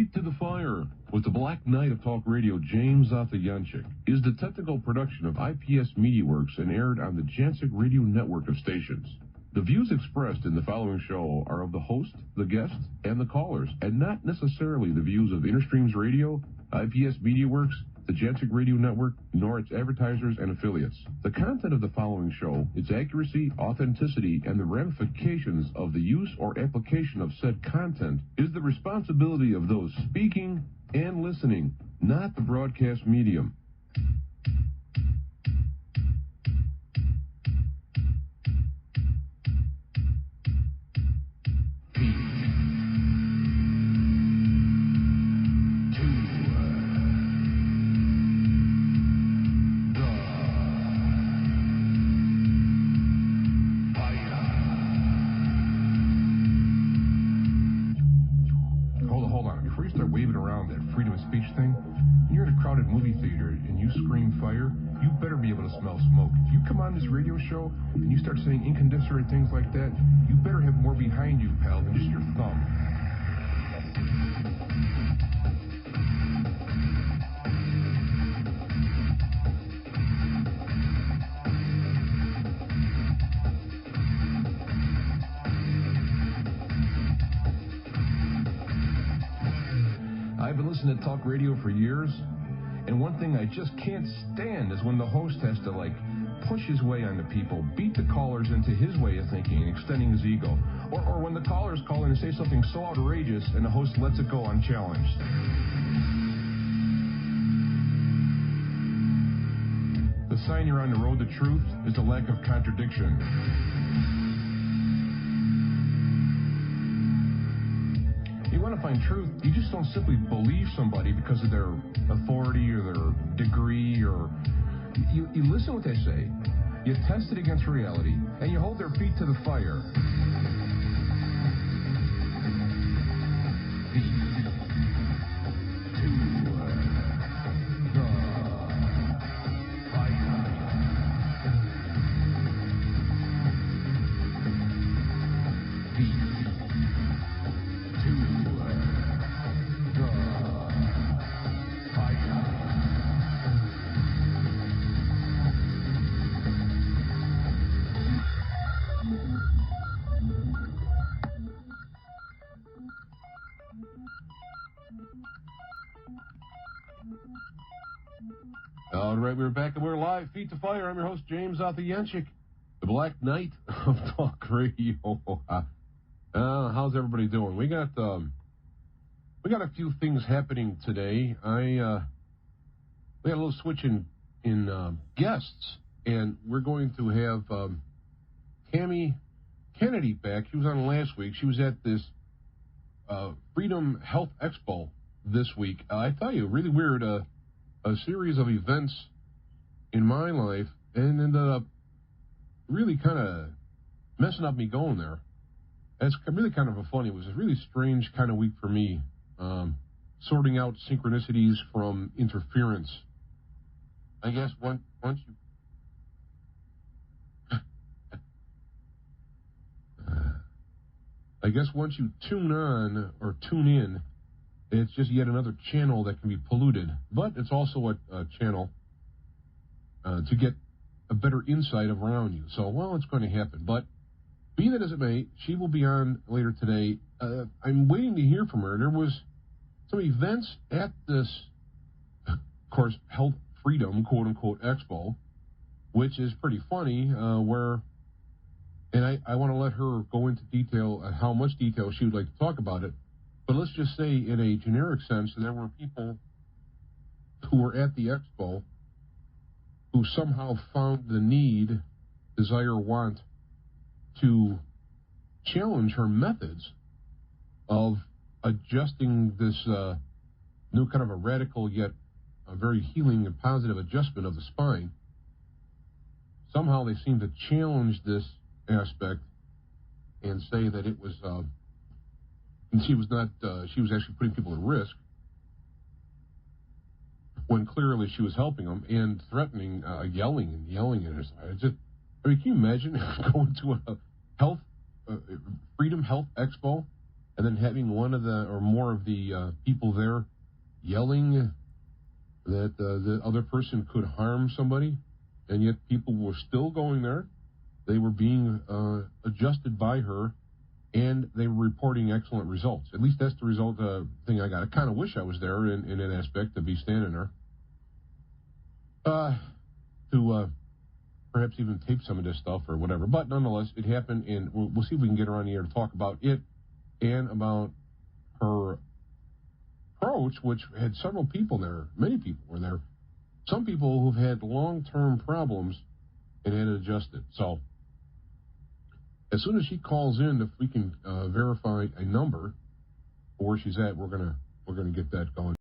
Feet to the Fire with the Black Knight of Talk Radio, James Atayanchik, is the technical production of IPS Media Works and aired on the Jancic Radio network of stations. The views expressed in the following show are of the host, the guests, and the callers, and not necessarily the views of Interstreams Radio, IPS Media Works, the Jancic Radio Network, nor its advertisers and affiliates. The content of the following show, its accuracy, authenticity, and the ramifications of the use or application of said content is the responsibility of those speaking and listening, not the broadcast medium. Show and you start saying incandescent things like that, you better have more behind you, pal, than just your thumb. I've been listening to talk radio for years, and one thing I just can't stand is when the host has to, push his way onto people, beat the callers into his way of thinking and extending his ego. Or when the callers call in and say something so outrageous and the host lets it go unchallenged. The sign you're on the road to truth is the lack of contradiction. You want to find truth, you just don't simply believe somebody because of their authority or their degree or... You listen to what they say, you test it against reality, and you hold their feet to the fire. All right, we're back and we're live. Feet to Fire. I'm your host, James Atayanchik, the Black Knight of Talk Radio. How's everybody doing? We got a few things happening today. We had a little switch in guests, and we're going to have Tammy Kennedy back. She was on last week. She was at this Freedom Health Expo this week. I tell you, really weird. A series of events in my life and ended up really kind of messing up me going there. It's really kind of it was a really strange kind of week for me, sorting out synchronicities from interference. I guess once you tune on or tune in, it's just yet another channel that can be polluted, but it's also a channel to get a better insight around you. So, it's going to happen. But be that as it may, she will be on later today. I'm waiting to hear from her. There was some events at this, of course, Health Freedom, quote-unquote, Expo, which is pretty funny, and I want to let her go into detail, how much detail she would like to talk about it. But let's just say, in a generic sense, there were people who were at the expo who somehow found the need, desire, want to challenge her methods of adjusting this new kind of a radical yet a very healing and positive adjustment of the spine. Somehow they seem to challenge this aspect and say that it was... And she was actually putting people at risk when clearly she was helping them and threatening, yelling at us. Can you imagine going to a Freedom Health Expo and then having one of the or more of the people there yelling that the other person could harm somebody, and yet people were still going there. They were being adjusted by her, and they were reporting excellent results. At least that's the result thing I got. I kind of wish I was there in that aspect, to be standing there. To perhaps even tape some of this stuff or whatever. But nonetheless, it happened, and we'll see if we can get her on the air to talk about it and about her approach, which had several people there. Many people were there. Some people who've had long-term problems and had adjusted. So as soon as she calls in, if we can verify a number for where she's at, we're gonna get that going.